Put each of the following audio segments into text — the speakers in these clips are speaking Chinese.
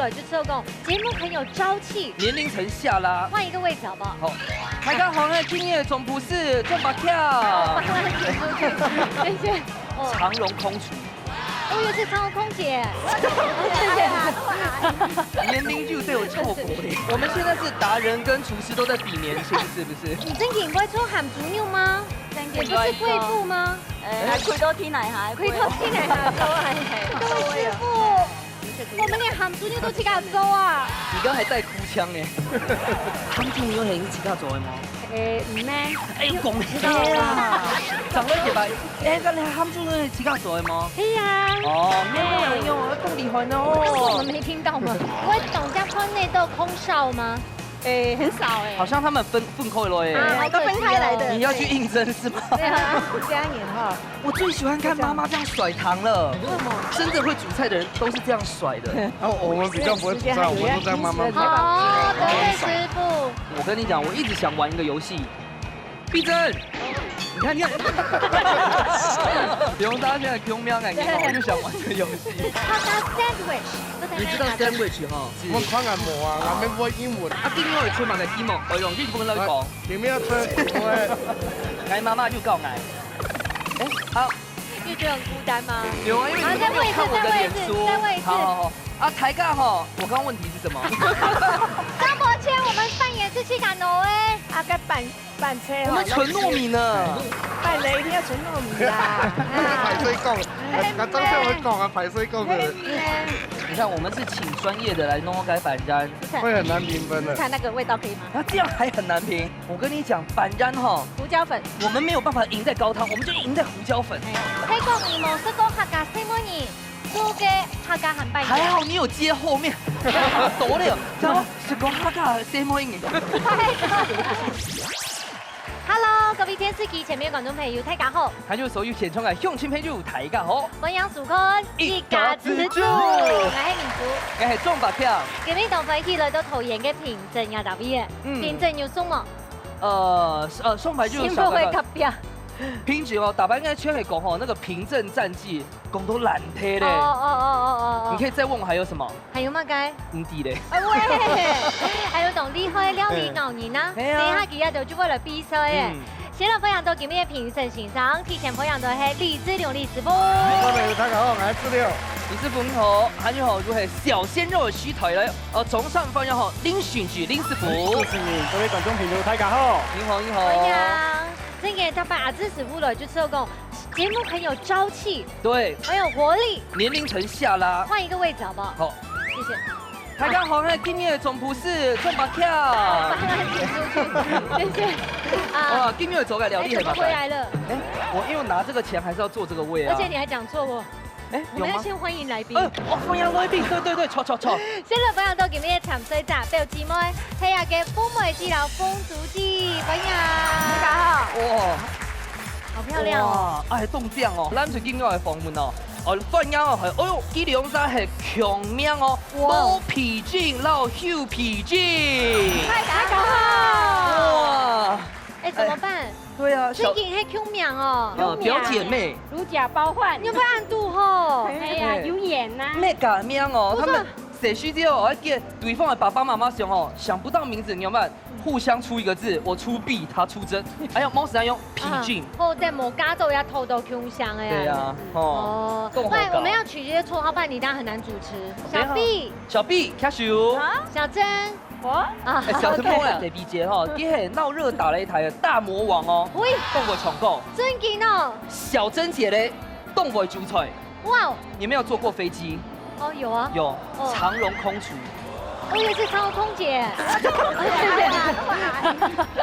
了，就之后讲节目很有朝气，年龄层下拉。换一个位置好不好？好，台港红的今夜总不是中马跳，谢谢。长荣空厨，哦，又是长荣空姐，年龄就对我臭国嘞。我们现在是达人跟厨师都在比年轻，是不是？你真嘅唔會做鹹豬肉嗎？也不是貴婦嗎？佢多天嚟下，佢頭先嚟下做係。各位師傅，我們連鹹豬肉都自己做啊！你剛還帶哭腔呢。鹹豬肉係你自己做的嗎？唔咩？哎呦，恭喜啦！長得也白。哎，咁你鹹豬肉係自己做的嗎？係啊。哦，沒有，咁厲害我哦。沒聽到嗎？我董家坤內都有空少嗎？很少哎，好像他們分開了耶。啊，都分開來的。你要去應徵是嗎？對啊。嘉年哈，我最喜歡看媽媽這樣甩糖了。真的會煮菜的人都是這樣甩的。然後我們比較不會煮菜，我們都在慢慢拍。哦，各位師傅。我跟你講，我一直想玩一個遊戲。碧珍，你看，劉大現在 Q 喵感覺我就想玩這個遊戲。他叫 sandwich，你知道 sandwich 哈？我們傳染模啊，我們不會英文。啊，今日我哋出埋嘅題目，我用日本來講。你們要吃什麼？挨媽媽就告挨。哎，好。你覺得很孤單嗎？有啊，因為你們都沒有看我的臉書。再問一次。好。啊，台尬哈，我剛剛問題是什麼？張伯謙，我們扮演是去趕挪威，啊該扮車，我們純糯米呢？扮你一定要純糯米啦。排水工，那張秀會講啊，排水工的。你看，我們是請專業的來弄改板粘，會很難評分的。看那個味道可以嗎？那這樣還很難評。我跟你講，板粘哈，胡椒粉，我們沒有辦法贏在高湯，我們就贏在胡椒粉。泰國義模式個客家西摩尼，做嘅客家很扮演。還好你有接後面，懂了。然後是講客家西摩尼。Hello，各位電視機前面嘅觀眾朋友，大家好。還有所有前衝嘅鄉親朋友，大家好。歡迎收看一家之主，我係明珠，我係莊白跳。今日同飛機來到桃園嘅平鎮呀，大 V 嘅，平鎮有送麼？送牌就幸福會級別。平時哦，打牌跟圈裡講哦，那個平鎮戰績講都爛貼嘞。你可以再問我還有什麼？還有乜嘅？唔知嘞。喂，還有同厲害料理牛年啦，等下幾日就做為了比賽嘅。先來分享到今日嘅評審欣賞，提前分享到係李志龍李師傅。大家好，我係志龍。李師傅你好，還有好就係小鮮肉嘅徐台來，總上分享好林選舉林師傅。恭喜你，各位觀眾朋友，大家好。你好，你好。歡迎。今日他把阿志師傅來就之後講，節目很有朝氣，對，很有活力。年齡層下拉。換一個位置好不好？好，謝謝。台港紅的今夜總不是中馬跳。把它剪出去，謝謝。哇，今夜走改療力很麻煩。回來了。哎，我因為拿這個錢還是要坐這個位啊。而且你還講錯喎。哎，我們要先歡迎來賓。歡迎來賓，對，錯。先來分享到今日嘅潛水集，表姊妹睇下嘅風味之流風祖子，歡迎。大家好。哇，好漂亮哦。哎，凍醬哦，咱最近要來訪問哦。哦，番啱哦，係，哎呦，佢哋講啥係強名哦，冇皮筋，撈休皮筋。大家好。哇，哎，怎麼辦？對啊，最近係 Q 名哦，表姐妹，如假包換，你有冇暗度吼？哎呀，有演呐。咩假名哦？他們寫書之後，我記得對方的爸爸媽媽想哦，想不到名字，你有冇？互相出一個字，我出弊，他出真。哎呀，貓時間用皮筋。好，但冇加到要偷到 Q 香哎呀。對啊，哦。喂，我們要取這些綽號，不然你當然很難主持。小 B cash you。小珍。我啊，小珍冇呀，第二節哈，佢係鬧熱打擂台嘅大魔王哦。喂，動過搶購。真勁哦。小珍姐咧，動過煮菜。哇。你沒有坐過飛機？哦，有啊。有。長榮空廚。我也是長榮空姐。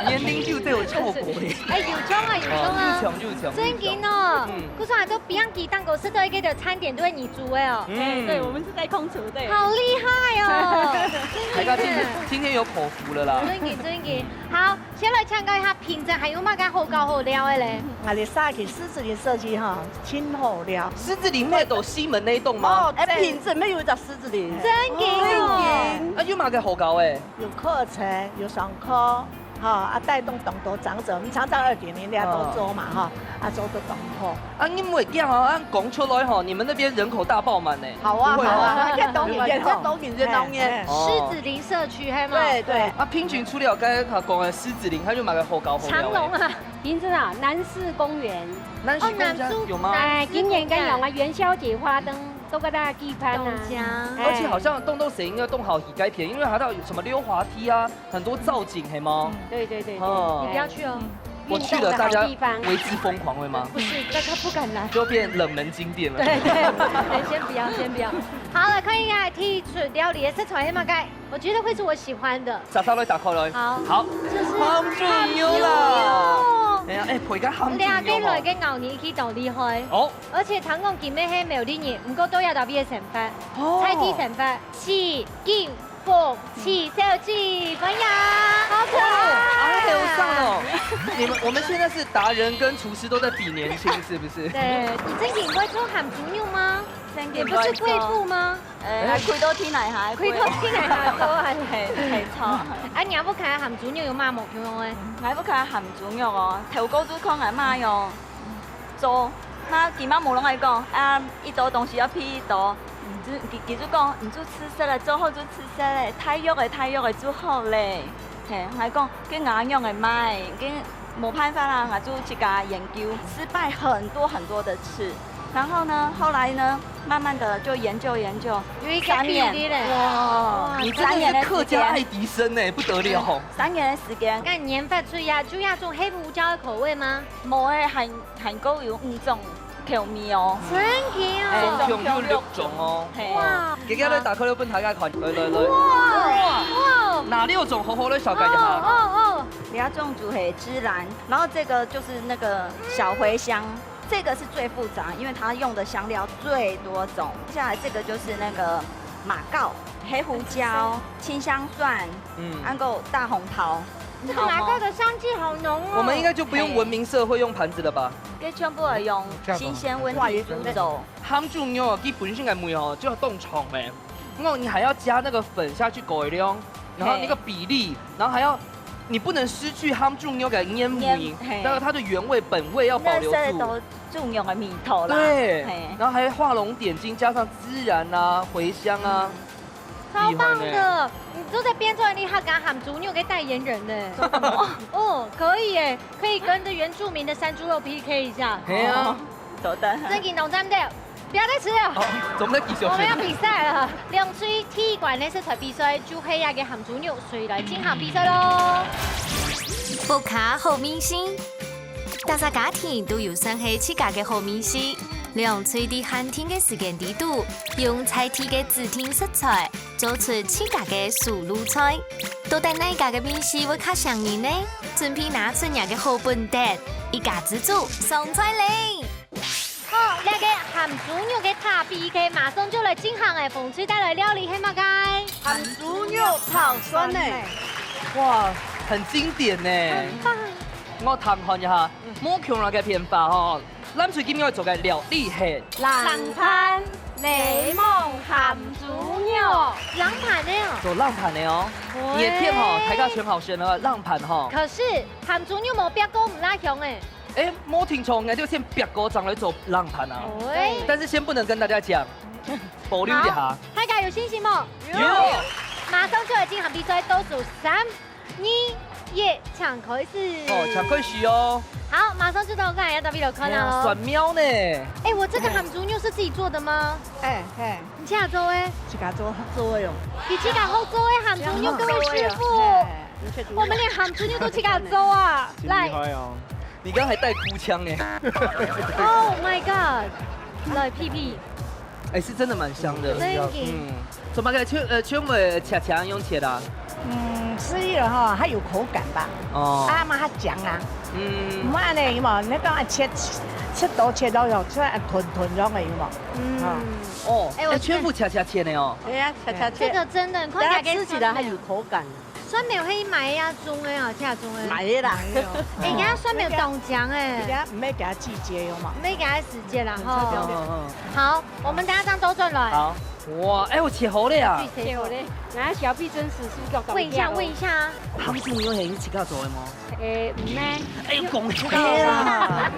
年齡就對我臭國咧。哎，有裝啊，有裝啊。有強。真勁哦。佢說都Bianchi蛋糕是這一個的餐點都係你煮的哦。對，我們是在空廚對。好厲害哦。大家今天有口福了啦。真勁。好，先來請教一下平鎮還有乜嘅好搞好料嘅咧？我哋沙田獅子林社區哈，清好料。獅子林那棟西門那棟嗎？哎，平鎮咩有隻獅子林？真勁哦。啊，有乜嘅好搞誒？有課程，有上課。啊带动懂得长者，我们常常2.0俩都做嘛哈，做得懂吼。啊，你们会讲哦，按讲出来吼，你们那边人口大爆满呢。好啊，好啊，越懂越懂越。狮子林社区还吗？对。啊，平均出了该他讲的狮子林，他就买个后高后长隆啊，平时啊，南市公园。南市公园有吗？哎，今年刚有啊，元宵节花灯都跟大家祭攀啊。而且好像动谁应该动好比该便宜，因为还到有什么溜滑梯啊，很多造景，黑吗？对。你不要去哦。我去了，大家为之疯狂会吗？不是，大家不敢来，就变冷门景点了。对，先不要。好了，看一下剔出料理的色彩，黑马盖，我觉得会是我喜欢的。稍微打开来。好，这是鹹豬肉啦。哎呀，配個鹹豬肉。兩個來嘅牛年去到厲害。哦。而且糖講見咩係冇啲嘢，唔過都有特別嘅成分。菜地成分是金鳳翅小雞粉呀，好可愛。還有上哦。我們現在是達人跟廚師都在比年輕，是不是？對，你真嘅唔會做鹹豬肉嗎？也不是貴婦嗎？開多天嚟下，開多天嚟下都係錯。啊，你有冇看鹹豬肉有乜目標嘅？我要看鹹豬肉哦，頭高都看係乜喲？做，那點解冇攏係講啊？一道東西要批一道，記住講，唔做吃色嘞，做好做吃色嘞，太肉嘅做好嘞。嘿，我講，跟硬肉嘅買，跟冇辦法啦，我做一家研究，失敗很多的次。然後呢，後來呢，慢慢的就研究，有一個3年哇，你真的是客家愛迪生呢，不得了。3年的時間。咁研發出呀，主要種黑胡椒的口味嗎？冇誒，韓國有5種口味哦。真嘅哦。總共有6種哦。哇！而家咧打開呢本大家看，來。哇！哪6種？好好的小概一下。比較種就係孜然，然後這個就是那個小茴香。這個是最複雜，因為它用的香料最多種。接下來這個就是那個馬告、黑胡椒、青香蒜，還有大紅桃。這個馬告的香氣好濃哦。我們應該就不用文明社會用盤子了吧？佢全部係用新鮮溫體煮做。鹹豬肉基本上嘅味哦，就要凍蟲誒，然後你還要加那個粉下去改良，然後那個比例，然後還要。你不能失去鹹豬肉嘅煙味，但是它的原味本味要保留住。那都豬肉嘅味頭啦。對，然後還畫龍點睛，加上孜然啊、茴香啊，超棒的！你都在編出你還敢鹹豬肉嘅代言人呢？哦，可以耶，可以跟着原住民的山豬肉 PK 一下。係啊，走的。真緊張對。不要再吃了，我們要比賽了。兩水體育館呢色彩比賽，就黑呀嘅鹹豬肉，所以來進行比賽咯。福卡好明星，大家家庭都有算係自家嘅好明星。兩水的寒天嘅時間地度，用菜地嘅指定食材，做出自家嘅素路菜。到底哪家嘅明星會較上癮呢？準備拿出人嘅好本碟，一家之主上菜嚟。好，兩個鹹豬肉嘅大 PK，馬上就來進行誒，風吹帶來料理，係乜嘅？鹹豬肉炒酸呢？哇，很經典呢。我探看一下，冇強烈嘅變化哦。咱最緊要做嘅料理係冷盤檸檬鹹豬肉，冷盤呢？做冷盤的哦，葉片哦，睇下全好選啦，冷盤哈。可是鹹豬肉冇別個唔拉香誒。哎，冇聽錯，我就先別個上來做冷盤啊。對。但是先不能跟大家講，保留一下。大家有信心嗎？有。馬上就來進行比賽，倒數3、2、1，搶開始。哦，搶開始哦。好，馬上就到我剛才要到比較困難哦。蒜苗呢？哎，我這個鹹豬肉是自己做的嗎？哎，你自己做誒？自己做的喲。你自己好做誒鹹豬肉，各位師傅。我們連鹹豬肉都自己做啊！來。你剛才帶哭腔哎 ！Oh my god！來屁屁，哎，是真的蠻香的。怎麼個全部切用切的？吃了哈，它有口感吧？哦。啊嘛，它醬啊。唔按呢，有冇？你講啊切到有，出來吞咗嘅有冇？哦，哎，全部切的哦。對呀，切。這個真的，它吃起來還有口感。蒜苗可以買呀，種誒啊，這樣種誒。買的啦。哎，而家蒜苗凍醬誒。而家唔係給它季節有嘛？唔係給它時節啦，哈。好，我們等下這樣都轉來。好。哇，哎，我切好了呀！对好嘞，那小臂真实是个问一下，问一下啊。他们是有系自家做的吗？唔呢？哎，恭喜啦！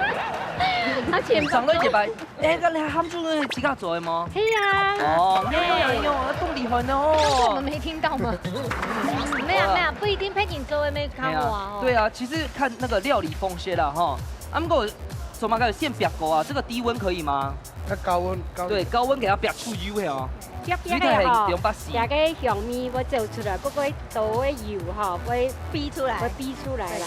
他前长得一白，哎，个你他们是自家做的吗？嘿呀！哦，没有，更厉害呢哦！我们没听到吗？没有，不一定配景周没看过啊。对啊，其实看那个料理风险啦哈，他们给我什么个现煸锅啊？这个低温可以吗？要高温，对，高温给它煸出油的哦。煸水太系用把洗。大个香味要做出来，嗰个倒的油哈会逼出来，啦。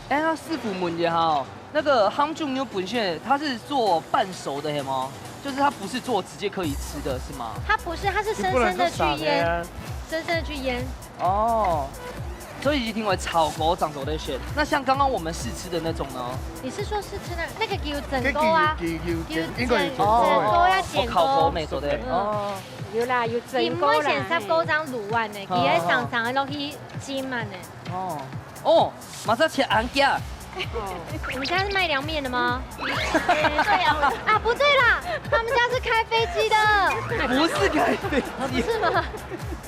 哎，那师傅问一下哦，那个夯猪牛本身它是做半熟的，嘿吗？就是它不是做直接可以吃的，是吗？它不是，它是深深的去腌，深深的去腌。哦。所以已经听为炒锅长熟的选。那像刚刚我们试吃的那种呢？你是说试吃那个叫整锅啊？應該要整锅要剪烤锅未做的哦。有啦，有整锅啦。先10锅張滷完呢，佢喺上上落去煎嘛呢。哦，马上切安家。你们家是卖凉面的吗？对啊。啊，不对啦，他们家是开飞机的。不是开飞机。是吗？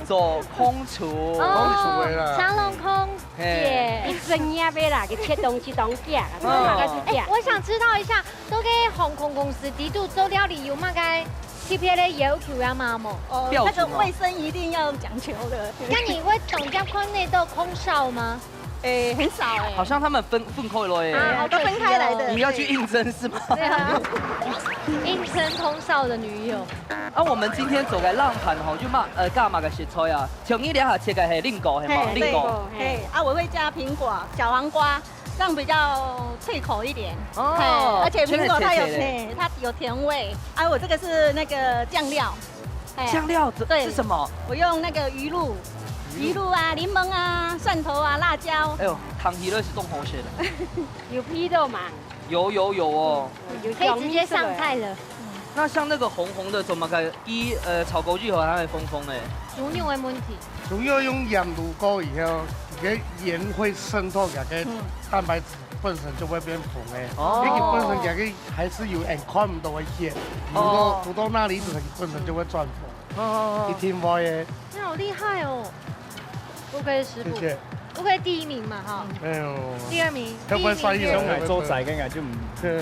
做空厨，长隆空姐，一整夜杯啦，给切东西当架，那个是架。我想知道一下，都给航空公司底度做料理有嘛该特别的要求呀嘛么？那个卫生一定要讲求的。那你会总家框内都空少吗？很少哎。好像他们分开了哎，都分开来的。你要去应征是吗？对啊，应征空少的女友。啊，我们今天做个浪盘吼，就加嘛个食材啊，像你俩下切个是令果是吗？令果。我会加苹果、小黄瓜，让比较脆口一点。哦。而且苹果它有甜味。啊，我这个是那个酱料。酱料对是什么？我用那个鱼露。鱼露啊，柠檬啊，蒜头啊，辣椒。哎呦，汤鱼类是动喉血的。有批肉嘛？有哦。可以直接上菜了。那像那个红的，怎么个炒枸杞和它会疯哎？猪肉的问题。主要用盐卤过以后，cái盐会渗透入cái蛋白质本身就會變紅嘅。哦。佢本身入嘅還是有看唔到嘅鹽，塗到那裡它本身就會轉紅。哦。一聽話嘅。你好厲害哦！烏龜師傅。謝謝。烏龜第1名嘛哈。哎呦。第2名。第1名。上嚟做仔嘅就唔。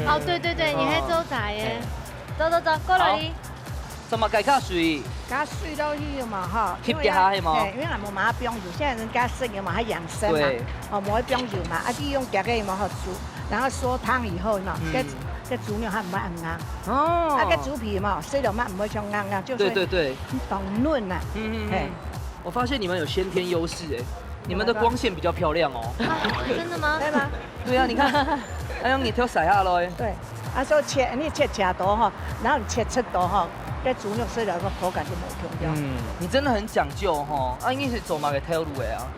哦，對，你係做仔嘅。走，過來哩。怎麼加水？加水落去嘛哈，貼一下係嘛？因為冇買冰油，現在人加生油嘛，還養生嘛，哦冇冰油嘛，啊利用夾個嘛好煮，然後縮湯以後呢，個豬肉還唔會硬，哦，啊個豬皮嘛，碎了嘛唔會像硬，就是對，懂嫩呐。我發現你們有先天優勢哎，你們的光線比較漂亮哦。真的嗎？對嗎？對啊，你看，哎呦你挑曬下咯。對，啊所以你切夾多哈，然後你切切多哈。在猪肉吃了个口感就冇同樣。你真的很講究哈，啊，應該是做嘛個挑路的啊。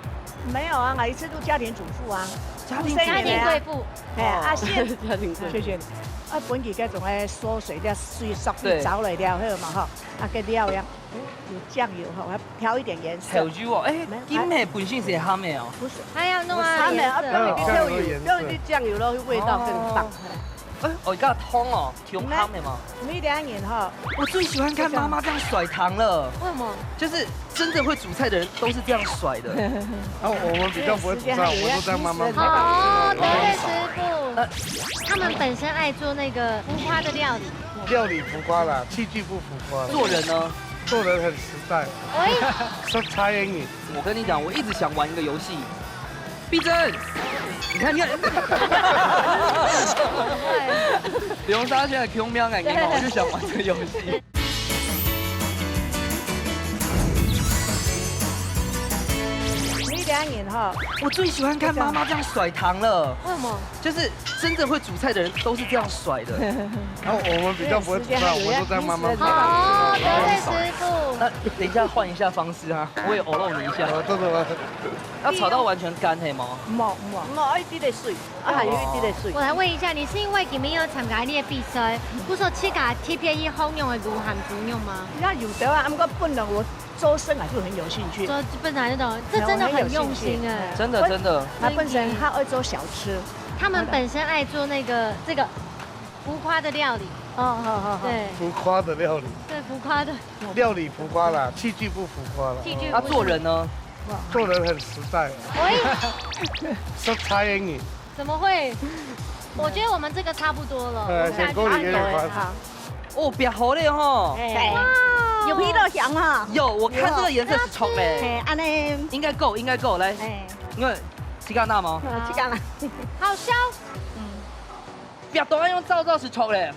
沒有啊，我一直都家庭主婦啊，家庭貴婦。哎，阿現家庭貴婦，謝謝你。啊，本期嗰種誒縮水了水熟走嚟了後嘛哈，啊個料呀，有醬油哈，還挑一點顏色。調油哦，哎，金梅本身是鹹的哦。不是，還要弄啊顏色。用啲醬油咯，味道更棒。哎，我家湯哦，湯湯的嘛。你2年哈，我最喜歡看媽媽這樣甩湯了。為什麼？就是真的會煮菜的人都是這樣甩的。然後我們比較不會煮菜，我們都在媽媽。哦，對，師傅。他們本身愛做那個浮誇的料理。料理浮誇啦，器具不浮誇。做人呢？做人很實在。說差英語。我跟你講，我一直想玩一個遊戲。碧珍。你看，劉莎現在 Q 喵感覺我就想玩這個遊戲。你2年哈，我最喜歡看媽媽這樣甩湯了。為什麼？就是真的會煮菜的人都是這樣甩的。然後我們比較不會煮菜，我們都在媽媽。哦，對，師傅。那等一下換一下方式啊，我也偶漏你一下。真的嗎？要炒到完全乾係嗎？冇一啲嘅水，還有一啲嘅水。我來問一下，你是因為今年有參加你嘅比賽，不說切架特別以好用嘅滷鹹豬肉嗎？那有的啊，不過本來我周生啊就很有興趣。做本來那種，這真的很用心哎。真的。他本身他愛做小吃，他們本身愛做那個這個浮誇的料理。好，对浮夸的料理，对，浮夸的料理浮夸啦，器具不浮夸了。器具。他做人呢？做人很实在，喂，色彩英语。怎么会？我觉得我们这个差不多了。先锅里给你宽。哦，变好嘞哈。对，有皮肉香哈。有，我看这个颜色是冲嘞。安尼应该够，应该够。来，因为鸡肝大吗？去干啦。好香。变都要用皂是冲嘞。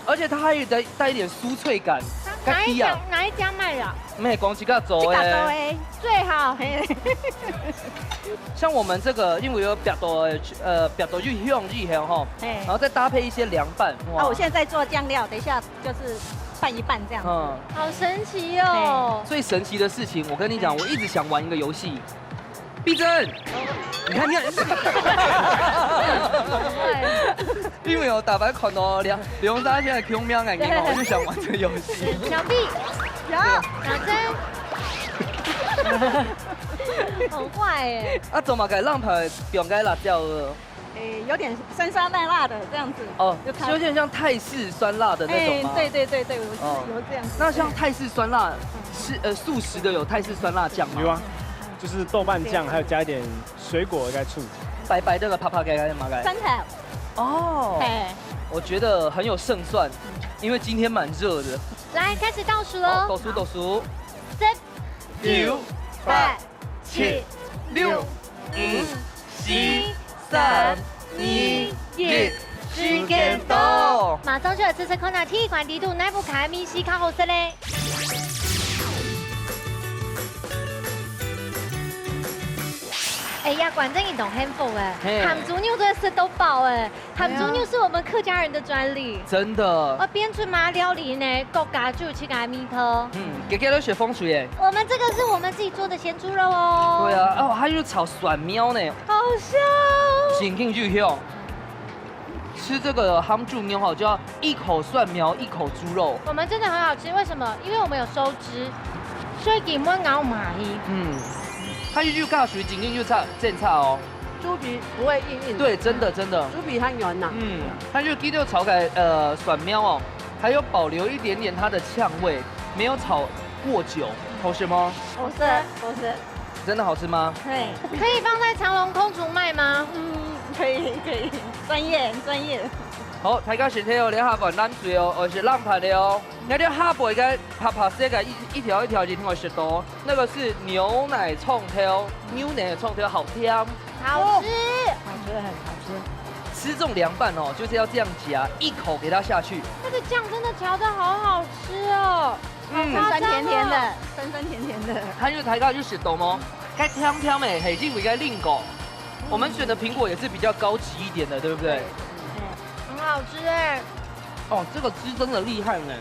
而且它还有带一点酥脆感。哪一家卖的？没光几个走哎。最好。像我们这个，因为有比较多日用哈，然后再搭配一些凉拌。啊，我现在在做酱料，等一下就是拌一拌这样。好神奇哦！最神奇的事情，我跟你讲，我一直想玩一个游戏。碧珍，你看，因为我打白看到梁大现在 Q 喵眼睛，我就想玩这个游戏。小碧，小珍。很坏哎！啊，怎么给浪牌表该辣椒了？有点酸酸辣辣的这样子。哦，有点像泰式酸辣的那种吗？对，有这样子。那像泰式酸辣是素食的有泰式酸辣酱吗？有啊，就是豆瓣酱，还有加一点水果该醋。白白的啪啪该嘛该。酸菜。哦。我觉得很有胜算，因为今天蛮热的。来，开始倒数喽！倒数。3、9、8、7、6、5、4、3、2、1，时间到！马上就有支持空调体育馆低度耐不卡米西靠后色嘞。哎呀，管真一懂很富哎，咸猪肉真的是都爆哎，咸猪肉是我们客家人的专利，真的。编出马料理呢，国家就有去给米头。给都学风水哎。我们这个是我们自己做的咸猪肉哦。对啊，哦，还有炒蒜苗呢，好香。真劲就香。吃这个ham猪苗好，就要一口蒜苗，一口猪肉。我们真的很好吃，为什么？因为我们有收汁，所以给我们熬麻衣。它就尬属于紧劲就差正差哦，猪皮不会硬硬。对，真的。猪皮很软呐。它就第六炒改蒜苗哦，还有保留一点点它的呛味，没有炒过久，好吃吗？好吃。真的好吃吗？对。可以放在长隆空厨卖吗？可以，专业。好，大家是睇哦，你下盘冷水哦，是冷盘的哦。那啲下盘嘅啪色嘅一条一条就挺好吃多。那个是牛奶葱条，好甜，好吃，很好吃。吃这种凉拌哦，就是要这样夹，一口给它下去。那个酱真的调得好好吃哦，酸甜甜的，酸甜的。它就大家就是懂吗？该甜的，很进味该另个。我们选的苹果也是比较高级一点的，对不对？很好吃哎。哦，这个汁真的厉害呢。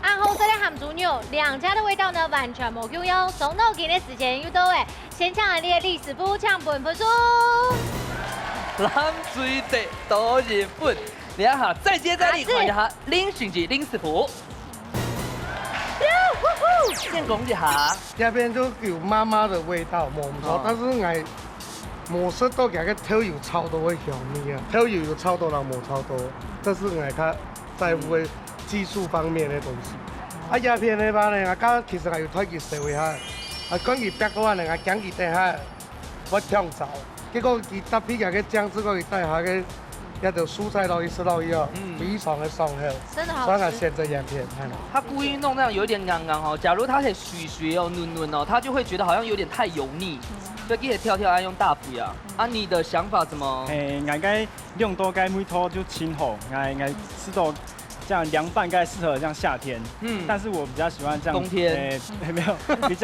暗红色的咸猪肉，两家的味道呢完全无共用。从头给的时间又到哎，先抢你的历史部抢本分数。冷水的多日本，你看哈，再接再厉，看一下林训级林师傅。先讲一下，这边就有妈妈的味道，冇唔错，但是我冇食到佢调油超多嘅香味啊，调油有超多人冇超多，这是我较在乎嘅技术方面嘅东西。鸦片呢把呢，我其實係要推佢社會下，講佢白嘅話呢，我講佢底下我跳走，結果佢搭配嘅醬汁，佢底下嘅一條蔬菜撈一吃撈一哦，非常的爽口，真的好吃。所以我選擇鴉片。他故意弄那樣有點硬硬哦，假如他可以水哦、嫩嫩哦，他就會覺得好像有點太油膩。所以記得跳愛用大補呀。啊，你的想法怎麼？我該用多該每套就清厚，我吃到这样凉拌该适合像夏天，但是我比较喜歡這樣冬天，沒有比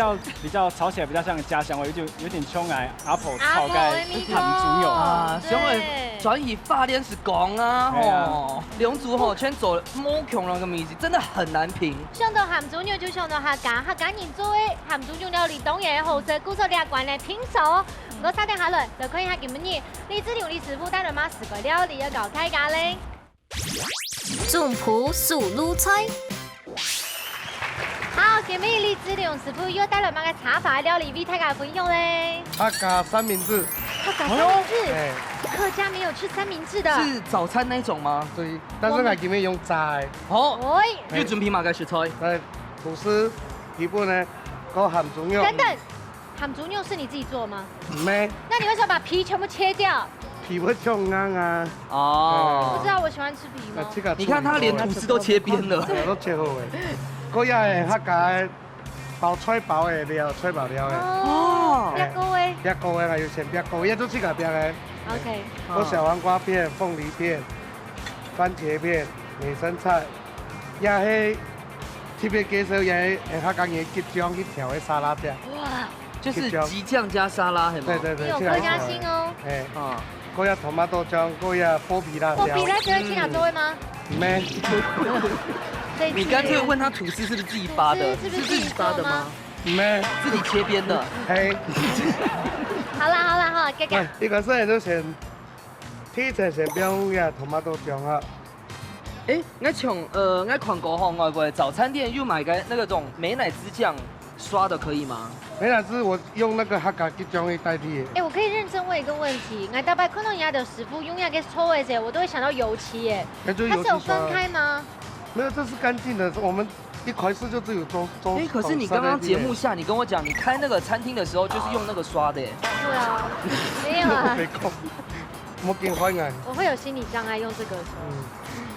較炒起來比較像家鄉味，有點蔥來阿婆炒該鹹豬肉啊，因為轉移發電是講啊，吼，兩組吼全做冇強那個名字，真的很難評。想到鹹豬肉就想到客家人做嘅鹹豬肉料理，當然好食，故說兩關嚟拼手。如果3點下來，就可以喺今日李志良李師傅帶來馬4個料理要搞開架咧。中葡素卤菜。好，今日李志良師傅又帶來馬個茶法料理俾大家分享咧。客家三明治。客家三明治。客家没有吃三明治的。是早餐那种吗？对，但是我今日用炸的。哦，哎，要準備嘛嘅食材。誒，吐司基本呢，個鹹豬肉。等等，鹹豬肉是你自己做嗎？唔咩？那你為什麼把皮全部切掉？皮會搶硬啊！哦，不知道我喜歡吃皮嗎？你看他連吐司都切邊了，都切好嘅。嗰日係客家包菜包嘅料，菜包料嘅。哦，一個位。一個嘅係要成一個，一都切夾嘅。OK。有小黃瓜片、鳳梨片、番茄片、美生菜，也係特別介紹嘢係客家嘢結醬去調嘅沙拉片。哇！就是激醬加沙拉，係嘛？對對對，有客家心哦。誒，啊，嗰日tomato醬，嗰日剝皮辣椒。剝皮辣椒請哪座位嗎？咩？你乾脆問他吐司是不是自己拔的？是不是自己拔的嗎？咩？自己切邊的。係。好啦，哥哥。呢個雖然都成天成標嘅tomato醬啊。哎，我看過吼，外國早餐店又買個那個種美乃滋醬刷的可以嗎？美乃滋我用那個客家結醬去代替。哎，我可以認真問一個問題，我大概看到人家的師傅用那個抽的時候，我都會想到油漆耶。它是有分開嗎？沒有，這是乾淨的。我們一開始就只有做。哎，可是你剛剛節目下，你跟我講，你開那個餐廳的時候就是用那個刷的。對啊，沒有啊。冇見開眼。我會有心理障礙用這個。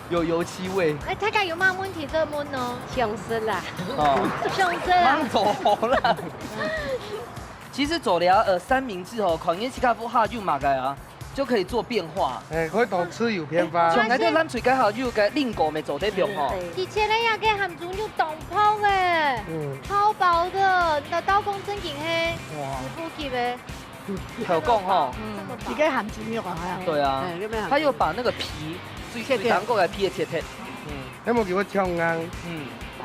有油漆味。哎，大家有乜問題這麼呢？想死啦！哦，想死啦！走了。其實做了三明治哦，看見斯卡夫哈就馬個啊，就可以做變化。哎，可以當豉油偏方。從來都咱最緊好就個令狗沒做得變哦。以前咧也給鹹豬肉凍泡嘅，超薄的，那刀工真勁黑，師傅級嘅。有講哈，自己鹹豬肉啊，對啊，他又把那個皮最當過來皮切切，有冇叫我搶硬？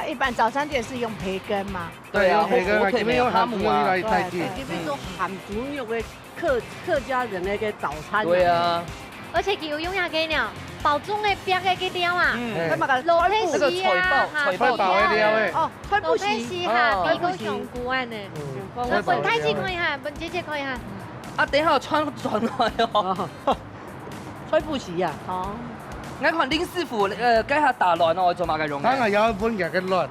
一般早餐店是用培根嘛？對啊，培根啊，這邊用鹹豬肉來代替。這邊做鹹豬肉嘅客家人嘅個早餐。對啊，而且佢有用下嘅料，包裝嘅邊嘅嘅料啊，佢咪個羅佩西啊，菜包嘅料誒。哦，菜羅不是。佩西哈，比個上古安嘅。本太子看一下，本姐姐看一下。啊，等下穿轉來哦。菜不是啊。哦。我看林師傅該下打亂哦，做乜嘅用？當然要分兩個亂，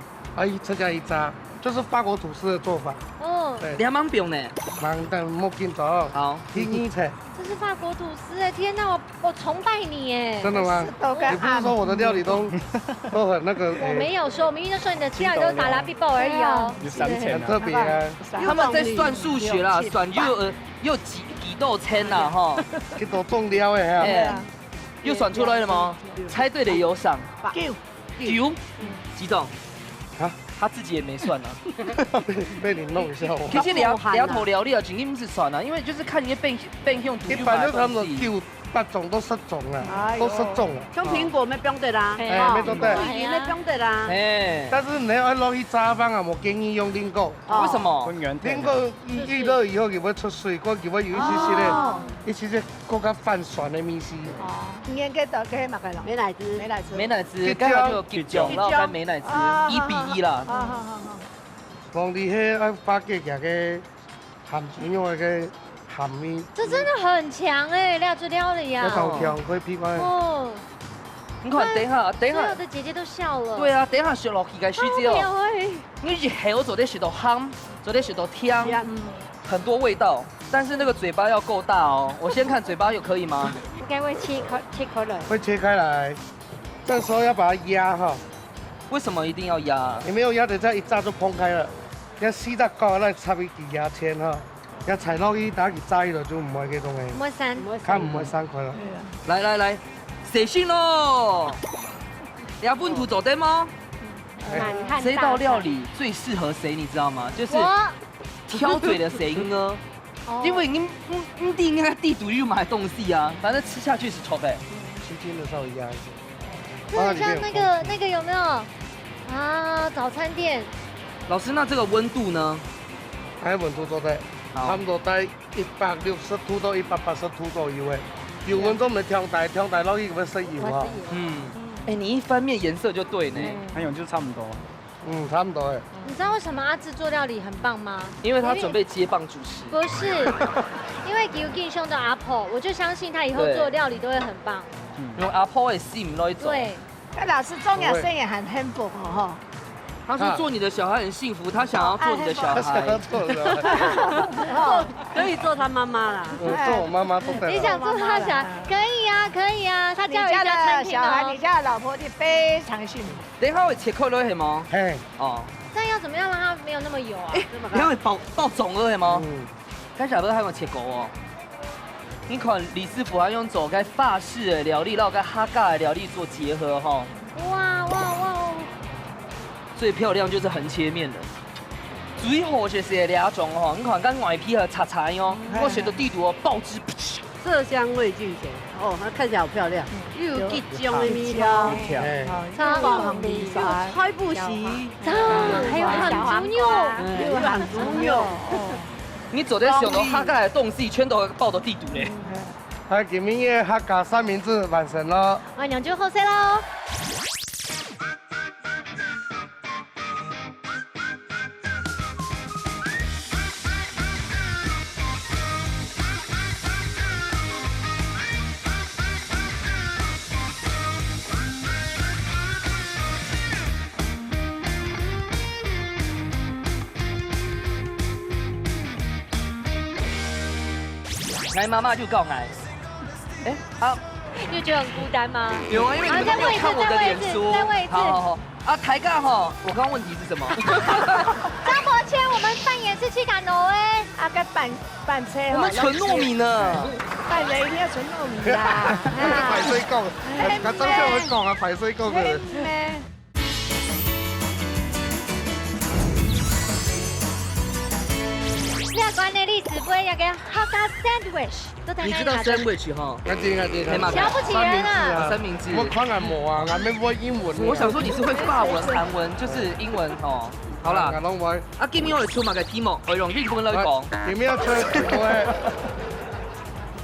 再加一炸，就是法國吐司的做法。哦。你還蠻標呢。忙得莫緊張。好。聽一切。這是法國吐司哎！天哪，我崇拜你哎！真的嗎？你不是說我的料理都很那個？我沒有說，我明明就說你的料理都是打拉比包而已哦。很特別啊！他們在算數學啦，算又幾多錢啦哈？幾多重料誒？又算出來了嗎？猜對的有賞。9幾種？啊？他自己也沒算啊。被你弄一下。其實兩頭料理啊，盡量是算啊，因為就是看你變用獨。一般都差唔多9-8種都失種啦，都失種啦。像蘋果咩標的啦，沒做對。魚咩標的啦。但是你要落去炸飯啊，我建議用冷糕。為什麼？冷糕一熱以後佢會出水，嗰佢會有一些咧嗰個泛酸的米絲。哦，應該到嘅乜嘅咯？美乃滋，美乃滋，剛好就結醬，然後加美乃滋，1:1啦。放啲喺喺花雞嘅鹹豬肉嘅鹹味。這真的很強哎，料理料理啊！好強，可以偏開。哦，你看，等下，所有的姐姐都笑了。對啊，等下食落去嘅水之後，你以後做啲食到香，做啲食到香，很多味道。但是那個嘴巴要夠大哦。我先看嘴巴有可以嗎？應該會切開來。會切開來，這時候要把它壓哈。為什麼一定要壓？你沒有壓的，這一炸就崩開了。要細得高，那插一啲牙籤哈。要踩落去打佢齋了就唔會嗰種嘅。唔會散，看唔會散開了。來，寫信咯！你要本土做對嗎？這道料理最適合誰？你知道嗎？就是挑嘴的誰呢？因為你弟應該地主又買東西啊，反正吃下去是錯的。吃進的時候壓一下。這很像那個有沒有啊？早餐店。老師，那這個溫度呢？喺溫度做的，差唔多在160度到180度左右嘅。油溫都唔係調大落去會失油啊。哎，你一翻面顏色就對呢。還有就差不多。嗯，差不多哎。你知道为什么阿志做料理很棒吗？因为他准备接棒主持。不是，因为有敬兄的阿婆，我就相信他以后做料理都会很棒。用阿婆的心来做。对，那老师中药生也很幸福哦。他说做你的小孩很幸福，他想要做你的小孩。可以做他妈妈啦。做我妈妈都可以。你想做他小孩？可以啊，可以啊。他教你家人家的小孩，你家的老婆就非常幸福。等一下会切扣了是吗？嘿，哦。这样要怎么样让它没有那么油啊？你会爆肿了是吗？刚才不是还有切狗哦？你看李师傅他用走该法式的料理，然后跟哈嘎的料理做结合哈。哇！最漂亮就是横切面了。最好就是两种哦，你看跟外皮和擦擦哦，我选的地图哦，爆汁。色香味俱全，哦，它看起来好漂亮，又有吉祥的米汤，超棒米又菜不洗，还有很猪肉，又很猪肉。你走在想到哈嘎的东西，全都爆到地图嘞。还今天的客家三明治完成了。我娘就好食喽。俺妈妈就告俺，哎，好，你有觉得很孤单吗？有啊，因为你们都没有看我的脸书。再问一次。好。啊，抬杠哈，我刚刚问题是什么？张伯谦，我们扮演是去赶挪哎，啊个拌车，我们纯糯米呢。拌人一定要纯糯米啦。排水讲，我当时我讲啊，排水讲的。两关的历史杯要给哈嘎 sandwich， 都在你知道 sandwich 哈？我知。瞧不起人啊！三明治。我看俺无啊，俺没会英文。我想说你是会法文、韩文，就是英文哦。好啦，俺拢会。啊，今天我哋出埋嘅題目，我用日文來講。今日出嘅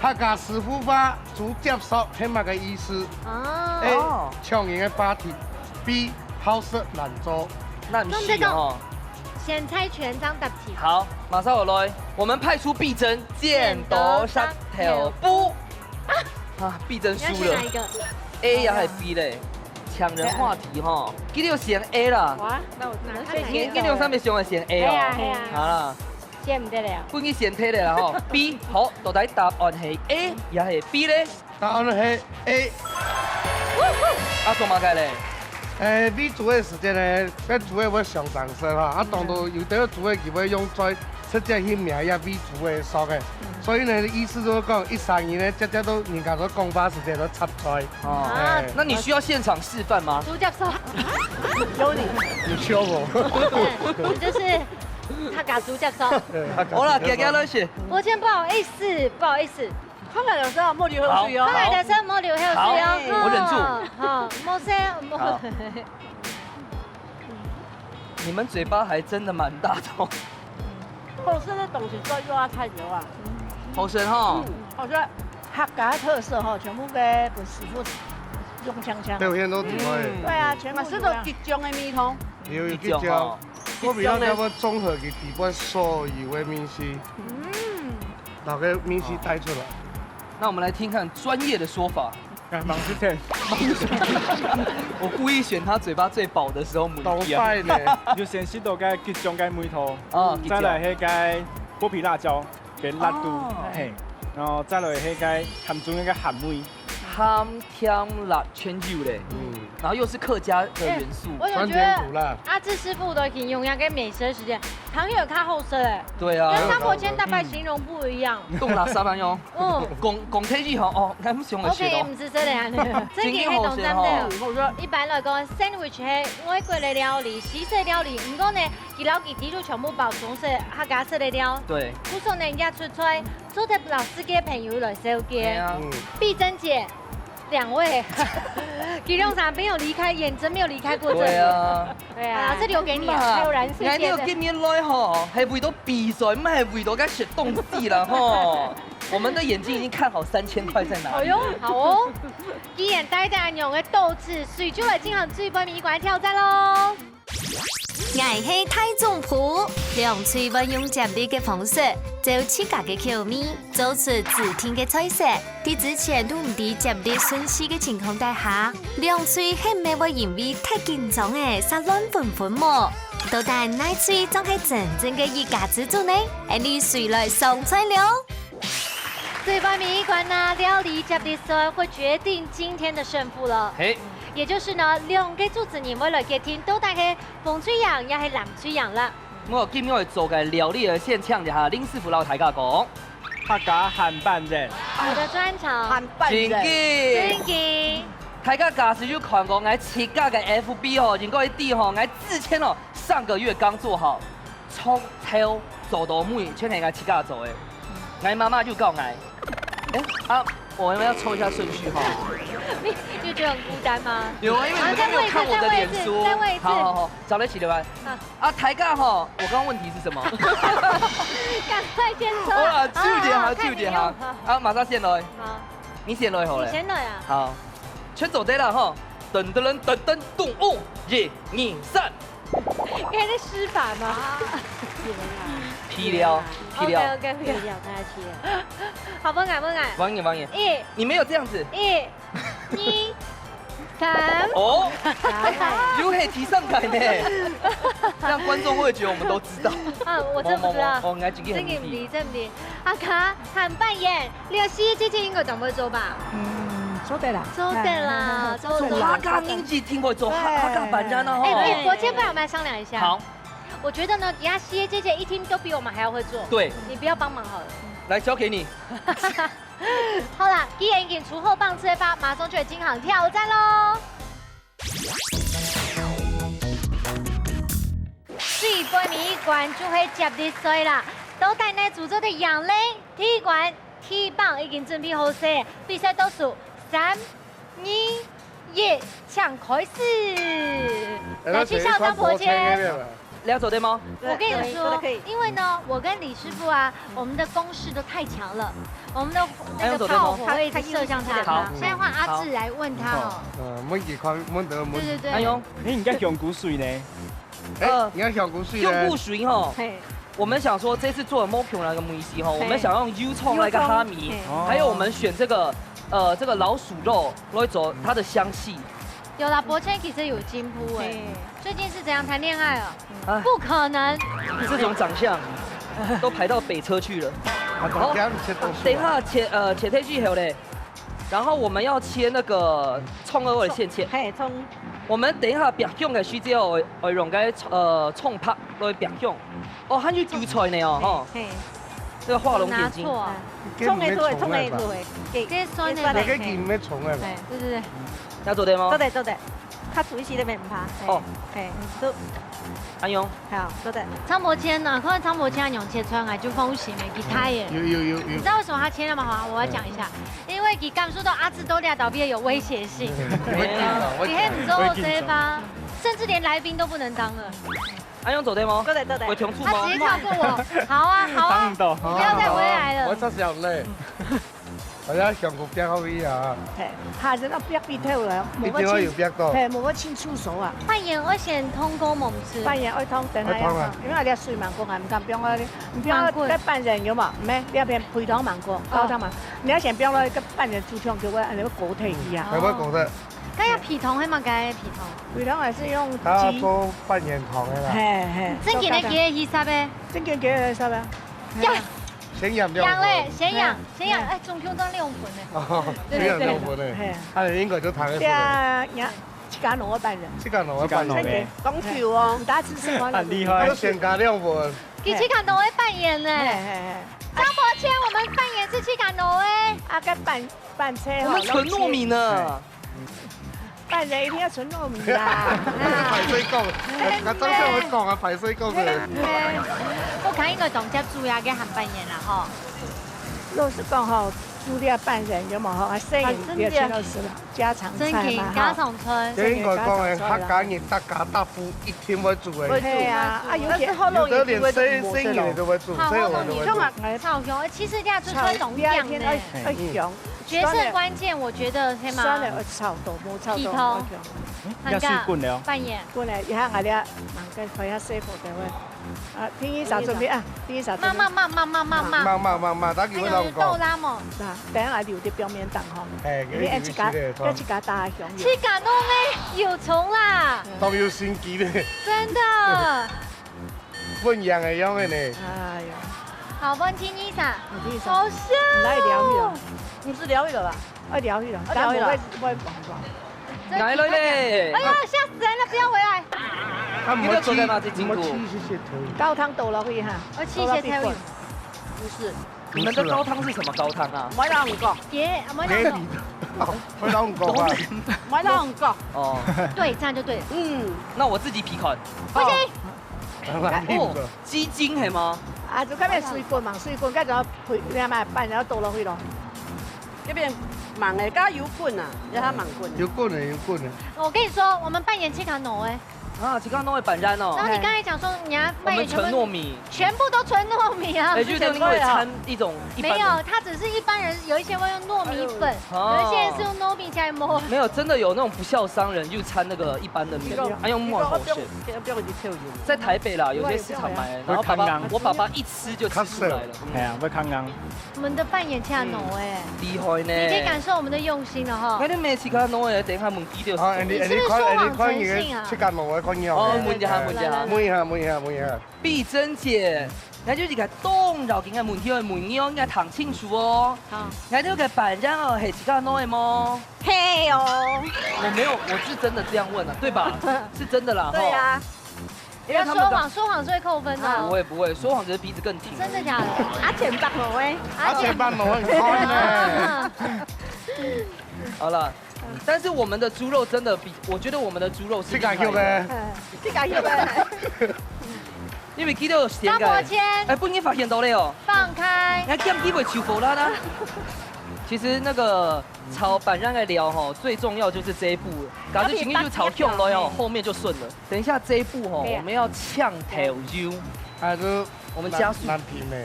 客家師傅吧，煮接手起碼嘅意思。A 搶贏嘅 party，B 好食難做。那唔是哦。先猜全章答题。好，马上我来，我们派出碧珍，剪刀石头布。啊，碧珍输了。哪一个 ？A 呀还是 B 嘞？抢人话题哈，今天就选 A 啦。哇，那我今天用上面选的选 A 哦。好啦，选唔得了。本去选题了吼 B 好，到底答案係 A 也係 B 咧？答案係 A。啊，做乜嘅咧？你煮的時間呢，跟煮的會上上色哈，啊，當到有啲煮的佢會用在直接去名也比煮的熟嘅，所以呢意思就是講一上二呢，只都人家都講把時間都插出來。哦，那你需要現場示範嗎？主教授，有你，你笑我。你就是他搞主教授。好啦，給來先。抱歉，不好意思，不好意思。看來的時候莫流口水哦。看來的時候莫流口水哦。我忍住。好，莫說莫。你們嘴巴還真的蠻大的。後生的東西做又要太油啊。好深哈。好食。客家特色哈，全部嘅本師傅用槍槍。表現都點嘅？對啊，全部是都吉祥的米湯。有吉祥。我比較要綜合佢地方所有的東西，把個東西帶出來。那我們來聽看專業的說法。忙之前，我故意選他嘴巴最飽的時候每一樣。就先食到個吉祥嘅梅頭，再來迄個剝皮辣椒跟辣度，嘿，然後再來迄個鹹中那個鹹梅，鹹甜辣全有嘞，然後又是客家的元素，我覺得阿志師傅的形容要跟美食的時間，糖有較好食誒。對啊，跟張伯謙大概形容不一樣。凍辣沙班喲，講體語吼，哦，咁上嘅舌頭。OK，唔是這樣，這件係同針的。一般來講 ，sandwich 係外國的料理、西式料理，唔過呢，佢老幾題都全部包中式、客家式的料。對。故說呢，人家出來做的老師嘅朋友來收嘅。碧珍姐。2位，其中3沒有離開，眼真沒有離開過這裡。對啊，對啊，這留給你啊，還有燃水呢個見面來吼，係為到比賽，唔係為到個食東西啦吼。我們的眼睛已經看好3000塊在哪裡。哎呦，好哦，既然帶着安用嘅鬥志，水就來進行最杯米館挑戰嘍。挨係太中譜，兩嘴運用接力嘅方式，就自家嘅口味，做出指定嘅菜色。喺之前都唔知接力順序嘅情況底下，兩嘴係咪會因為太緊張嘅殺亂紛紛麼？到底哪嘴仲係真正嘅一家之主呢？你誰來上菜了？最後面一關呢，料理接力賽會決定今天的勝負了。也就是呢，兩個主持人會來決定到底係風吹羊又係藍吹羊啦。我今日會做嘅料理嘅先請一下林師傅老大家講。客家鹹拌人，我的專長。韓辦人。真嘅。大家假使就看過我切家嘅 FB 哦，應該啲哦，我之前哦上個月剛做好，從頭做到尾，全係我切家做嘅。我媽媽就告我，我們要抽一下順序哈。你覺得很孤單嗎？有啊，因為你們都沒有看我的臉書。再問一次。好，找得起對吧？台尬哈，我剛剛問題是什麼？趕快先抽。好啦，糾結哈。馬上先來。好。你先來好了。你先來啊。好，全走對了哈。噔噔噔噔噔，動物1、2、3。你還在施法嗎？皮料。OK，皮料，大家切。好，不改。王爺。你沒有這樣子。1、2、3。哦，有可以提上台呢，這樣觀眾會覺得我們都知道。我真不知道。我愛自己很低。阿卡韓扮演，你個西姐應該怎麼做吧？做對啦。客家人只聽會做客家扮演啊。我先不然我們來商量一下。好。我覺得呢，底下西姐一聽都比我們還要會做。對。你不要幫忙好了。來，交給你。好啦，既然已經除後棒吹發，馬上就進行挑戰嘍。最背面一關就會接力賽啦，都帶來組織的楊玲，第一關踢棒已經準備好勢，比賽倒數3、2、1，搶開始。來去校長婆前。你要走對嗎？我跟你說，因為呢，我跟李師傅啊，我們的攻勢都太強了，我們的那個炮火會一直射向他。現在換阿志來問他哦。每幾塊滿得滿。對。哎呦，你應該香菇水呢？你要香菇水。香菇水哈。我們想說這次做的 Moku 那個梅西哈，我們想用 U 蔥那個哈密，還有我們選這個老鼠肉來走它的香氣。有啦，博謙其實有進步哎，最近是怎樣談戀愛哦？不可能，這種長相都排到北車去了。好，等一下切退去後嘞，然後我們要切那個蔥二味線切。蔥。我們等一下白香嘅水之後，會用cái蔥拍來白香。哦，還有韭菜呢哦。這個畫龍點睛。蔥嘅都係蔥嘅都係，嘅酸嘅。你嘅見咩蟲啊？對。要做對嗎？做對，他煮一時都未唔怕。哦，都。安用。好，做對。張伯謙呢？可能張伯謙用切出來就風險嘅，給他耶。有。你知道為什麼他切那麼好？我要講一下，因為佢感受到阿志都倆倒閉有威脅性。你看你做這吧，甚至連來賓都不能當了。安用走對嗎？做對。會重出嗎？他直接跳過我。好啊，不要再回來了。我真係好累。係啊，香菇邊好味啊！下陣都邊邊頭啦，冇個清楚熟啊。扮演我先通過冇事。扮演愛通等下啊，因為你水芒果係唔敢變我，唔變我在扮人有嘛？唔係，你要變配糖芒果、高糖芒，你要先變我個扮人豬腸叫我按那個果體一樣。係乜果體？梗有皮糖係嘛？梗係皮糖。皮糖係是用他做扮演糖嘅啦。正經嘅幾個意思咩？正經幾個意思咩？咸陽羊嘞，咸羊，哎，中 Q 當涼粉嘞。哦，咸陽涼粉嘞，他哋應該都談得出。自家攞扮人，自家攞扮人。講條哦，唔打字識講。很厲害。都選加涼粉。佢自家攞嘅扮演呢？張伯謙，我們扮演是自家攞嘅。啊，個扮車。我們純糯米呢。扮人一定要純糯米啦。排水講，我真係會講啊，排水講嘅。我看應該仲接主要嘅韓扮演啦，嗬。老實講嗬，主要扮人有冇嗬？生人也全都是家常菜嘛。真嘅家常菜。應該講嘅客家人大家大夫一天會煮嘅。係啊，有的連生人都會煮，所以我都會煮。超香，其實啲做出一種香嘅。香，决胜关键，我觉得係嘛？酸的炒豆，冇炒豆。皮頭要水滾了。扮演。過嚟，一下我哋忙跟開下師傅嘅喂。啊，天醫生準備啊，天醫生。慢，打叫佢兩個。豆拉嘛。嗱，等下留啲表面蛋嗬。誒，你一家打下香。去感動咧，有蟲啦。都要先記咧。真的。不一樣嘅樣嘅呢。哎呀。好，問天醫生。好香。來療愈了，你是療愈了吧？療愈了，療愈了。來了咧！哎呀，嚇死人了！不要回來。你都做緊嘛？這進度。高湯倒落去哈。我氣血才有。不是。你們的高湯是什麼高湯啊？買到5個。爺，買到5個。買到5個啊！買到5個。哦。對，這樣就對了。那我自己皮款。不行。哦，雞精係嗎？啊，就咁樣水滾嘛，水滾，跟住配你係咪拌然後倒落去咯？呢邊忙嘅，加油滾啊，讓它忙滾。有滾的，有滾的。我跟你說，我們扮演七卡諾哎。啊，其他都會板染哦。然後你剛才講說你要扮演純糯米，全部都純糯米啊。就是因為摻一種沒有，它只是一般人，有一些會用糯米粉，有一些人是用糯米起來磨。沒有，真的有那種不孝商人就摻那個一般的米，還用木頭餡。在台北啦，有些市場買，然後我爸爸一吃就吃出來了。係啊，會康剛。我們的扮演七卡諾哎，厲害呢！你可以感受我們的用心了哈。那你咩七卡諾誒？等下問幾條？你是不是說謊成性啊？七卡諾嘅講嘢。哦，問一下。碧珍姐，我就是個凍肉，今日問題係問你哦，應該談清楚哦。好。我這個板染哦，係七卡諾的嗎？嘿哦。我沒有，我是真的這樣問啊，對吧？是真的啦。對呀。不要說謊，說謊是會扣分的。不會，說謊只是鼻子更挺。真的假的？阿錢白蘿誒，阿錢白蘿很開呢。好了，但是我們的豬肉真的比，我覺得我們的豬肉是。這個肉呢？這個肉呢？因為記得有鹹張伯謙。哎，不應該發現到了哦。放開。你看機會求佛啦呢？其實那個炒板讓來聊哈，最重要就是這一步，搞這情緒就炒香了喲，後面就順了。等一下這一步哈，我們要嗆頭油，還是我們加速。難評呢？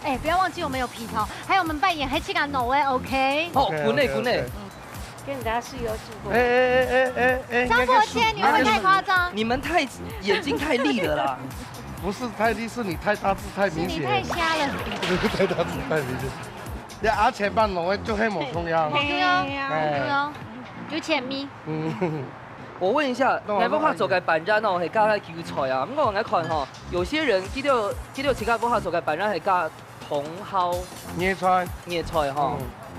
哎，不要忘記我們有皮頭，還有我們扮演黑七卡諾哎 ，OK。哦，滾嘞滾嘞。跟大家試有試過。張伯謙，你會不會太誇張？你們太眼睛太利了啦。不是太利，是你太大字太明顯。你太瞎了。太大字太明顯。你阿錢扮龍就係冇重要。冇重要，有淺咪。我問一下，你不怕做嘅板染哦，係加喺韭菜啊？咁我嚟看吼，有些人記到其他不怕做嘅板染係加茼蒿、椰菜哈。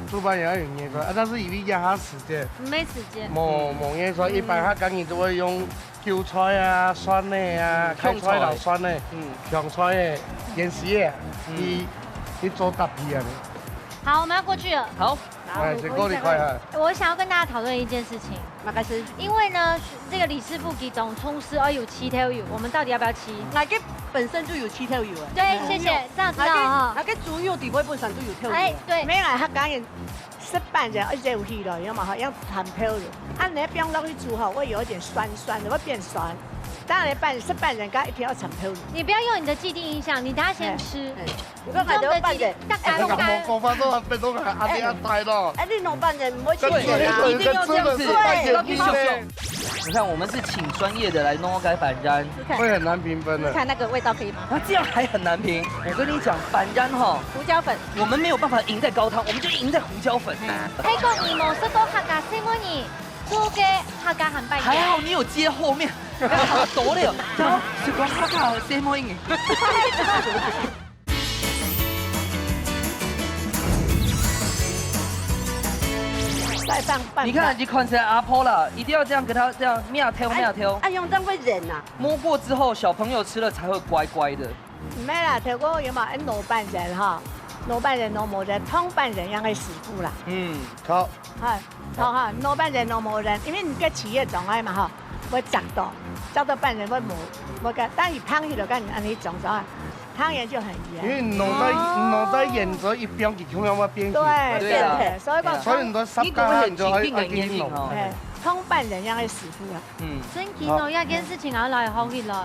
做板也要用椰菜，但是一定要下時間。沒時間。冇椰菜，一般他講你就會用韭菜啊、蒜類啊、開菜老蒜類、香菜嘅、鹽絲嘅，你做搭配啊。好，我們要過去了。好。我想要跟大家討論一件事情，因為呢，這個李師傅給總沖司有七條油，我們到底要不要七？那個本身就有7條油對，謝謝，這樣知道哈。那個豬肉底部本身就有條油。哎，對。沒來，他講嘅濕拌人，而且有氣了，有嘛哈，要含條油。啊，你不用落去煮哈，會有一點酸酸的，會變酸。當然濕拌人家一定要含條油。你不要用你的既定印象，你等下先吃。如果係弄拌人，大家都冇講法都變到阿啲阿大咯。哎，你弄拌人唔會切對，一定要這樣子。對。你看，我們是請專業的來弄改板染，會很難評分的。看那個味道可以嗎？啊，這樣還很難評。我跟你講，板染哈，胡椒粉，我們沒有辦法贏在高湯，我們就贏在胡椒粉。喺個義務室多客家先可以做嘅客家很扮演。還好你有接後面，好多了，然後就講客家先可以。你看，你看起來阿婆了，一定要這樣給他這樣面挑。哎，用這樣會忍啊！摸過之後，小朋友吃了才會乖乖的。沒啦，頭個有嘛？老扮人哈，老扮人老冇人，湯扮人讓佢師傅啦。好。係，好哈，老扮人老冇人，因為你個企業狀態嘛哈，會雜到扮人會冇個，但係湯去就跟安尼種咗啊。湯圓就很圓，因為腦袋沿着一邊去，咁樣會變形。對，所以你都濕家你就可以變形。湯拌人讓佢師傅啊。真見到一件事情啊，來好起來。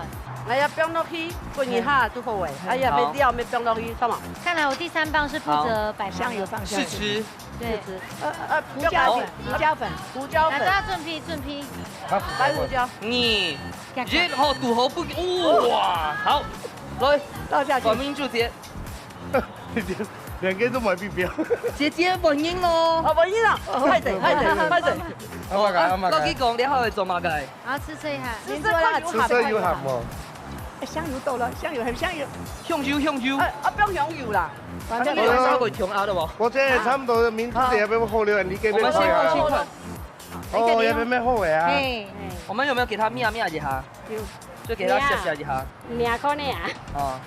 哎呀，放落去滾一下就好誒。哎呀，沒料沒放落去，幹嘛？看來我第3棒是負責擺香油放下去。試吃。对，胡椒粉，胡椒粉，来都要准批，白胡椒，你热好肚好不哇好，来倒下去反。面就接，两个都买必标。姐姐反应咯。我音了，快点，快点，快点。老几讲你好会做嘛个？然后吃这一下，你做啦，吃色有鹹喎。香油到了，香油係香油。香油香油。不用香油啦。反正你有稍微調下的喎。我這差唔多明天要不要好了？你給我們先過去看。哦，要不要好嘅啊？我們有沒有給他滅一下？有。就給他下一下。2塊呢啊。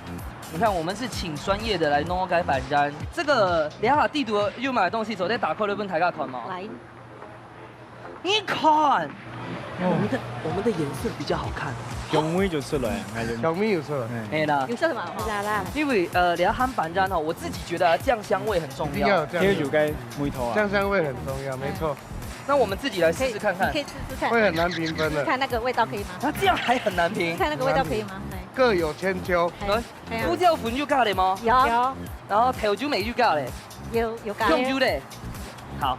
你看，我們是請專業的來弄個板粘。這個兩下地圖又買的東西，走在打扣了不大家看嘛。來，你看，我們的顏色比較好看。香味就出來，小米有出來。哎啦。有色什麼？辣辣。因為兩下板粘哈，我自己覺得醬香味很重要。因為有該梅頭啊。醬香味很重要，沒錯。那我們自己來試試看看。可以試試看。會很難評分的。看那個味道可以嗎？啊，這樣還很難評。看那個味道可以嗎？各有千秋。胡椒粉有加的嗎？有。然後調酒味有加的。有加。香油的。好。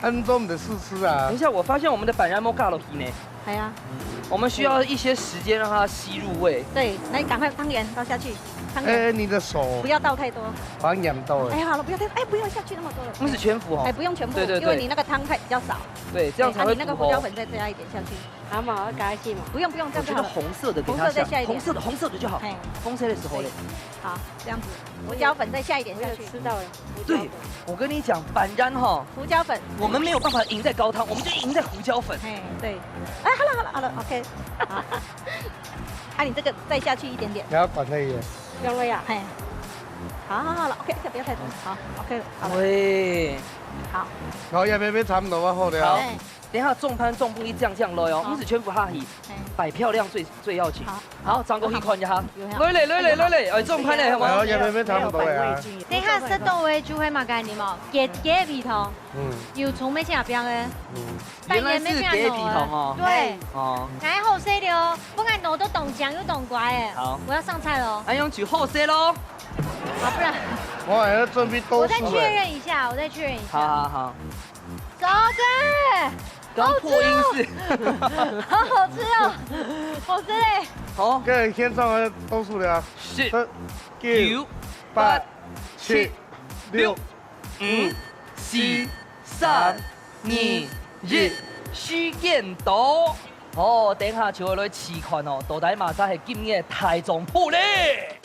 按照我們的試吃啊。等一下，我發現我們的板粘沒加落去呢。係啊。我們需要一些時間讓它吸入味。對，那你趕快湯圓倒下去。哎，你的手不要倒太多。好像染到哎，好了，不要太，哎，不要下去那麼多了。不是全服哦。哎，不用全部，對對對，因為你那個湯太比較少。對，這樣才會。你那個胡椒粉再加一點下去。好嘛，要加一些嘛。不用，這樣就好了。我覺得紅色的給它下，紅色的就好。紅色的時候嘞。好，這樣子，胡椒粉再下一點下去。吃到了。對，我跟你講，板粘哈，胡椒粉，我們沒有辦法贏在高湯，我們就贏在胡椒粉。哎，對。哎，好了 ，OK。好。啊，你這個再下去一點點。你要管它一點。用了呀，嘿。好了 ，OK，不要太多，好 ，OK，好了。喂。好。然後要不要差不多好了。好。等一下重盤重不一降落喲，不是全部下去，擺漂亮最要緊。好，張國熙看一下。來，哎，重盤嘞，係嘛？要不要差不多呀？等下食到位就會嘛概念哦，給皮糖，有蔥咩先標嘅？原來是給皮糖哦。對。哦。哎，好食的哦，不然腦都凍醬又凍乖哎。好，我要上菜咯。哎，用煮好食咯。好，不然。我還要準備多。我再確認一下。好。走着。剛破音是，好好吃哦，好吃嘞。好，跟先上來多數了。10、9、8、7、6、5、4、3、2、1，許見到。哦，等下就來試看哦，到底馬上係今日台中鋪咧。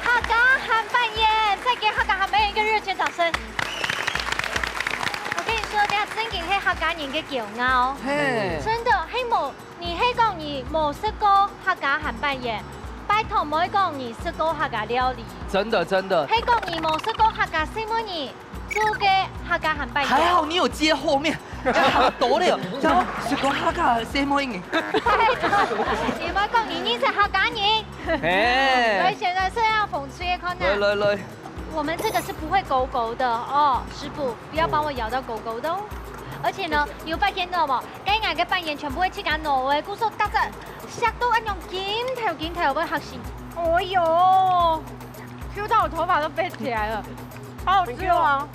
客家韓扮演，再給客家韓扮演一個熱情掌聲。我跟你說，等下真嘅係客家人嘅驕傲，真的係冇，你係講你冇食過客家韓扮演，拜託唔好講你食過客家料理。真的。係講你冇食過客家什麼嘢做嘅客家韓扮演。還好你有接後面，好多了，然後食過客家什麼嘢？你唔好講你是客家人。所以現在是要諷刺嘅可能。來，我們這個是不會勾勾的哦，師傅不要幫我咬到勾勾的哦。而且呢，有發現到冇？雞眼嘅扮演全部會切緊挪嘅，姑嫂得實食到一樣肩頭會嚇死。哎呦，Q 到我頭髮都飛起來了，好好吃哦。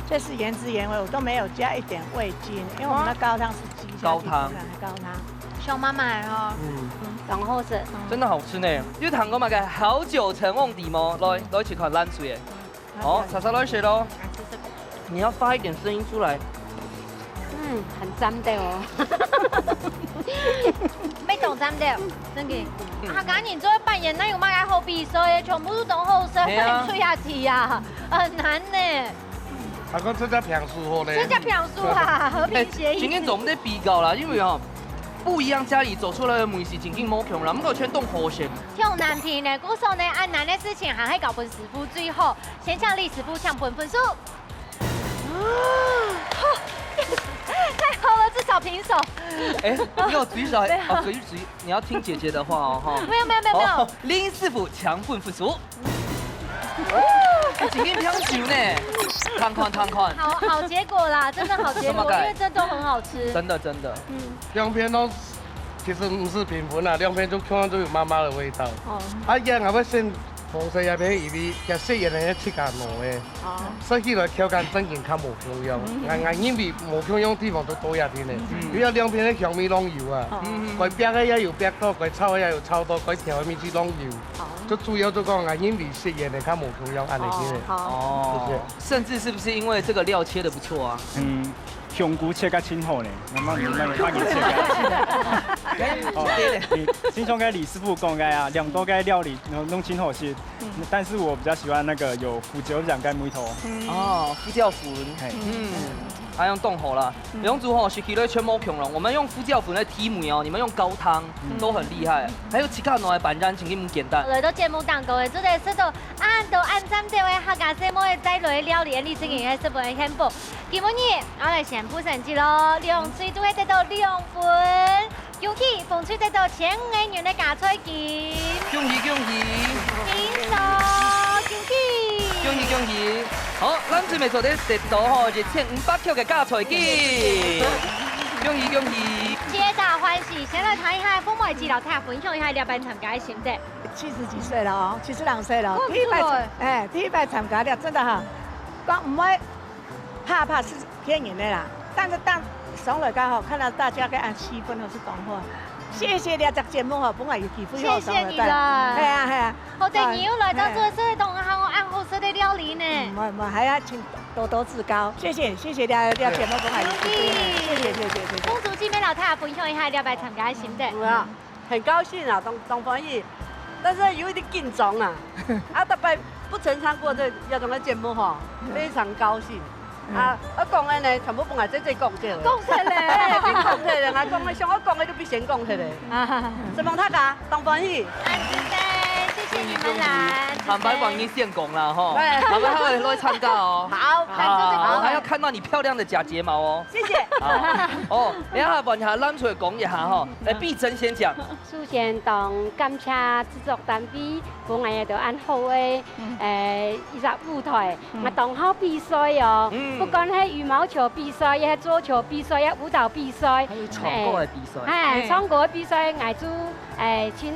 這是原汁原味，我都沒有加一點味精，因為我們的高湯是雞下去高湯。熊媽媽哦，然後是真的好吃呢。要談講嘛嘅好久成瓮底麼？來一起看爛水嘅。好，莎莎來食咯。你要發一點聲音出來。很沾的哦。咩懂沾的？真嘅。客家人做扮演，那有乜嘢好比賽？全部都懂好食，快點吹下氣呀，很難呢。阿哥這隻平數好咧。這隻平數啊，和平協議。今天總得比較啦，因為哦。不一樣家裡走出來的梅是真經冇窮啦，唔夠全凍好食。挑難題呢，姑嫂呢按難的事情還係搞本師傅，最後先向李師傅搶分數。太好了，至少平手。哎，你有舉手？哦，舉，你要聽姐姐的話哦，哈。沒有。林師傅搶分數。真經香酒呢，看。好結果啦，真的好結果，因為這都很好吃。真的。兩邊都其实不是平分啊，两边就看都有妈妈的味道。哦。啊，伊若要先放细叶片，因为其细叶的切架糯的，所以起来口感整件较无香香。因为无香香地方都多一点的，因为两边的香味拢有啊。该煸的也有煸多，该炒的也有炒多，该调的物事拢有。就主要就讲因为细叶的较无香香，安尼的。哦。甚至是不是因为这个料切的不错啊？香菇切较清好呢，慢给切开。听说该李师傅讲该啊，两多该料理弄清好些，但是我比较喜欢那个有胡椒酱跟梅头。哦，胡椒粉，还用冻好了。两组吼是起来全部强了，我们用胡椒粉来提梅哦，你们用高汤都很厉害。还有其他喏的板染，请你们简单。来到节目当中的，这个说到按三这位客家节目的在来料理，你这个也是不会很补。今日我来宣布成绩咯，两水都会得到2分，恭喜凤翠得到1500元的加菜金，恭喜！平手，恭喜！恭喜！好，咱准备做的得到吼1500克的加菜金，恭喜！皆大欢喜，先来谈一下丰美记老太分享一下你办参加的心得。 70几岁了哦，72岁了，第一摆参加了，真的哈，讲唔会怕是骗人的啦，但是上来刚好看到大家嘅按气氛或是讲话，谢谢你这节目哈，本来有机会谢谢你啦，系啊，好在你又来到做这同行按好食的料理呢，唔还要请多指教，谢谢你节目本来有机会，谢谢。公主姐妹老太分享一下你办参加的心得。很高兴啊，当翻译。 但是有一点紧张啊，大摆不曾参过这种的节目哈，非常高兴。我讲的呢，全部本来在讲这个。讲出来，讲出来，我讲的像我讲的都比先讲出来。什么他家当翻译？谢谢你们来。坦白讲，已经献功了哈。麻烦他们来参加哦。好，还要看到你漂亮的假睫毛哦。谢谢。哦，等下问下咱出来讲一下哈。来，碧珍先讲。首先，当感谢制作单位，本来就按好的一个舞台，当好比赛哦。不管係羽毛球比賽，也係桌球比賽，也舞蹈比賽。還有唱歌的比賽。唱歌的比賽，我做親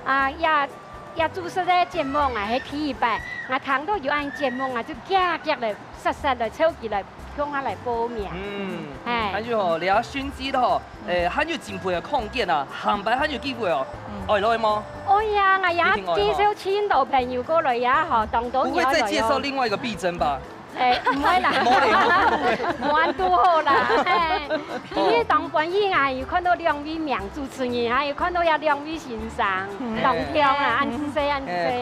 愛也主持嘅節目，我係第一擺，我看到有按節目，我就夾嚟實嚟抽起來，向我嚟報名。還有吼，你要選址咯，還有真倍嘅空間啊，行擺還有機會哦，愛來嗎？哎呀，我也介紹千度朋友過來呀，嗬，當到不會再介紹另外一個碧珍吧？唔會啦，冇都好啦。因為當翻譯啊，有看到兩位名主持人，還有看到有兩位先生，動聽啊，安西。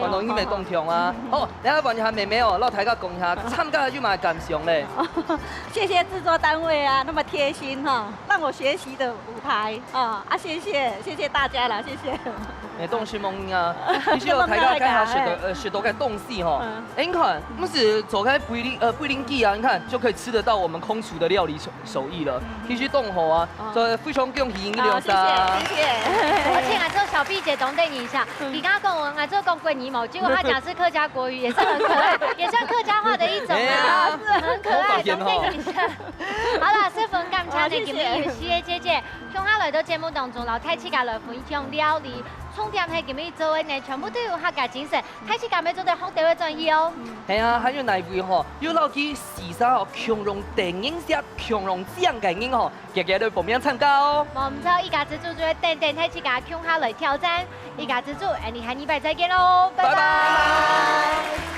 看到你咪動聽啊。好，等下問一下妹妹哦，讓大家講一下參加有咩感想咧？謝謝製作單位啊，那麼貼心哈，讓我學習的舞台謝謝大家啦，謝謝。動是夢啊，必須要大家看下許多嘅東西哈。你看，不是走開不靈記啊，你看就可以吃得到我們空廚的料理手藝了。必須動好啊，所以非常恭喜你哋謝謝。而且我做小 B 姐懂得你一下，你剛剛講我做講桂尼毛，結果他講是客家國語，也是很可愛，也算客家話的一種啊，很可愛，懂得你一下。好啦，十分感謝你今日有謝姐姐，向下來到節目當中，老太自家來分享料理。 重點係今日做嘅呢，全部都有客家精神，睇起今日做得好地位專業哦。係啊，還有哪位吼，要留起時沙哦，強榮電影節、強榮獎嘅影吼，日日都報名參加哦。冇唔錯，依家之主就會等睇起家向下來挑戰，依家之主，你下禮拜再見咯，拜拜。